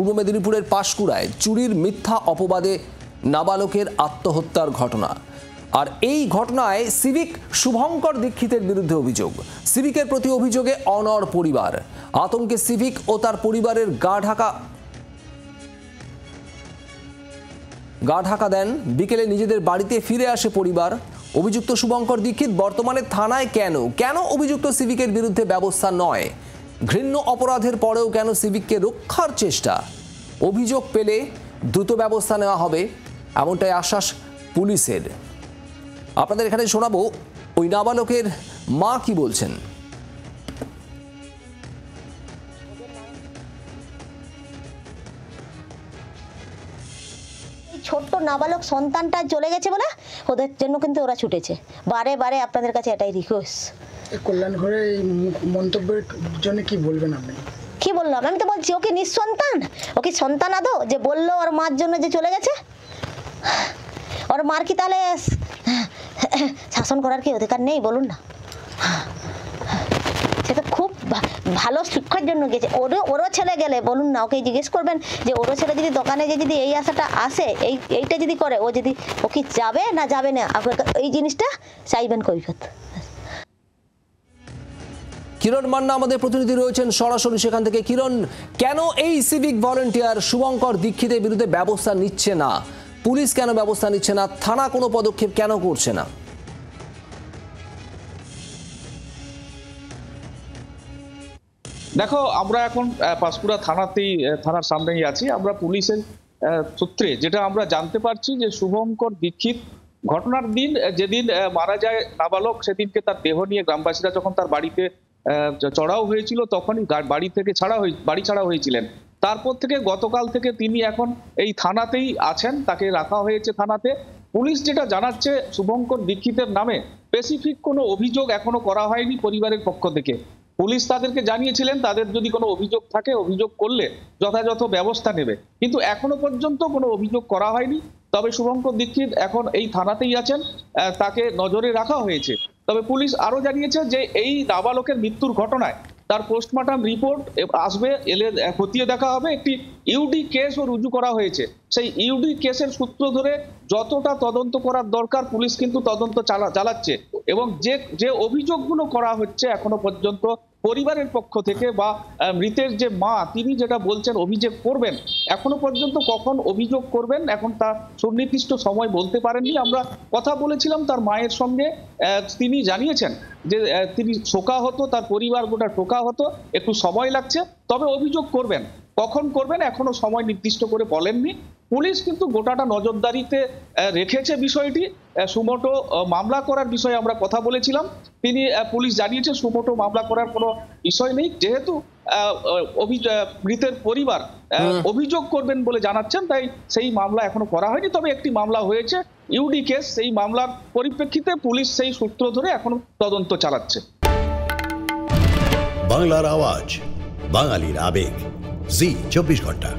পূর্ব মেদিনীপুরের পাঁশকুড়ায় চুরির মিথ্যা অপবাদে নাবালকের আত্মহত্যার ঘটনা। আর এই ঘটনায় সিভিক শুভঙ্কর দীক্ষিতের বিরুদ্ধে অভিযোগ। সিভিকের প্রতি অভিযোগে অনড় পরিবার। আতঙ্কে সিভিক ও তার পরিবারের গা ঢাকা দেন। বিকেলে নিজেদের বাড়িতে ফিরে আসে পরিবার। অভিযুক্ত শুভঙ্কর দীক্ষিত বর্তমানে থানায় কেন অভিযুক্ত সিভিকের বিরুদ্ধে ব্যবস্থা নয়? ঘৃণ্য অপরাধের পরেও কেন সিভিককে রক্ষার চেষ্টা? অভিযোগ পেলে দ্রুত ব্যবস্থা নেওয়া হবে, এমনটাই আশ্বাস পুলিশের। আপনাদের এখানে শোনাবো ওই নাবালকের মা কি বলছেন। ছোট্ট নাবালক সন্তানটা চলে গেছে বলে ওদের জন্য কিন্তু ওরা ছুটেছে। বারে বারে আপনাদের কাছে এটাই রিকোয়েস্ট। কল্যাণ ঘরে এই মন্তব্যের জন্য কি বলবেন আপনি? কি বললাম? আমি তো বলছি ও কি নিঃসন্তান? ও কি সন্তান আদৌ যে বললো ওর মার জন্য যে চলে গেছে? ওর মার কি তাহলে শাসন করার কি অধিকার নেই বলুন না? সে তো খুব ভালো শিক্ষার জন্য গেছে। ওরও ছেলে গেলে বলুন না, ওকে জিজ্ঞেস করবেন যে ওরও ছেলে যদি দোকানে যে যদি এই আশাটা আসে, এইটা যদি করে, ও কি যাবে না যাবে না, এই জিনিসটা চাইবেন কৈফিয়ত। কিরণ মান্না আমাদের প্রতিনিধি রয়েছেন সরাসরি সেখান থেকে। কিরণ, কেন এই সিভিক ভলেন্টিয়ার শুভঙ্কর দীক্ষিতের বিরুদ্ধে ব্যবস্থা নিচ্ছে না? পুলিশ কেন ব্যবস্থা নিচ্ছে না? থানা কোনো পদক্ষেপ কেন করছে না? দেখো, আমরা এখন পাঁশকুড়া থানার সামনেই আছি। আমরা পুলিশের সূত্রে যেটা আমরা জানতে পারছি যে শুভঙ্কর দীক্ষিত ঘটনার দিন, যেদিন মারা যায় নাবালক, সেদিনকে তার দেহ নিয়ে গ্রামবাসীরা যখন তার বাড়িতে চড়াও হয়েছিল তখনই বাড়ি ছাড়া হয়েছিলেন। তারপর থেকে গতকাল থেকে তিনি এখন এই থানাতেই আছেন, তাকে রাখা হয়েছে থানাতে। পুলিশ যেটা জানাচ্ছে, শুভঙ্কর দীক্ষিতের নামে স্পেসিফিক কোনো অভিযোগ এখনো করা হয়নি পরিবারের পক্ষ থেকে। পুলিশ তাদেরকে জানিয়েছিলেন তাদের যদি কোনো অভিযোগ থাকে, অভিযোগ করলে যথাযথ ব্যবস্থা নেবে, কিন্তু এখনো পর্যন্ত কোনো অভিযোগ করা হয়নি। তবে শুভঙ্কর দীক্ষিত এখন এই থানাতেই আছেন, তাকে নজরে রাখা হয়েছে। তবে পুলিশ আরো জানিয়েছে যে এই নাবালকের মৃত্যুর ঘটনায় তার পোস্টমর্টম রিপোর্ট আসবে, এলে খতিয়ে দেখা হবে। একটি ইউডি কেসও রুজু করা হয়েছে। সেই ইউডি কেসের সূত্র ধরে যতটা তদন্ত করার দরকার পুলিশ কিন্তু তদন্ত চালাচ্ছে। এবং যে অভিযোগগুলো করা হচ্ছে এখনো পর্যন্ত পরিবারের পক্ষ থেকে বা মৃতের যে মা, তিনি যেটা বলছেন অভিযোগ করবেন, এখনো পর্যন্ত কখন অভিযোগ করবেন এখন তা সুনির্দিষ্ট সময় বলতে পারেননি। আমরা কথা বলেছিলাম তার মায়ের সঙ্গে, তিনি জানিয়েছেন যে তিনি শোকাহত, তার পরিবার গোটা শোকাহত, একটু সময় লাগছে, তবে অভিযোগ করবেন। কখন করবেন এখনো সময় নির্দিষ্ট করে বলেননি। পুলিশ কিন্তু গোটাটা নজরদারিতে রেখেছে বিষয়টি। সুমোটো মামলা করার বিষয়ে আমরা কথা বলেছিলাম, পুলিশ জানিয়েছে সুমোটো মামলা করার কোনো বিষয় নেই, যেহেতু মৃতের পরিবার অভিযোগ করবেন বলে জানাচ্ছেন, তাই সেই মামলা এখনো করা হয়নি। তবে একটি মামলা হয়েছে ইউডি কেস, সেই মামলার পরিপ্রেক্ষিতে পুলিশ সেই সূত্র ধরে এখনো তদন্ত চালাচ্ছে। বাংলার আওয়াজ, বাঙালির আবেগ, জি 24 ঘন্টা।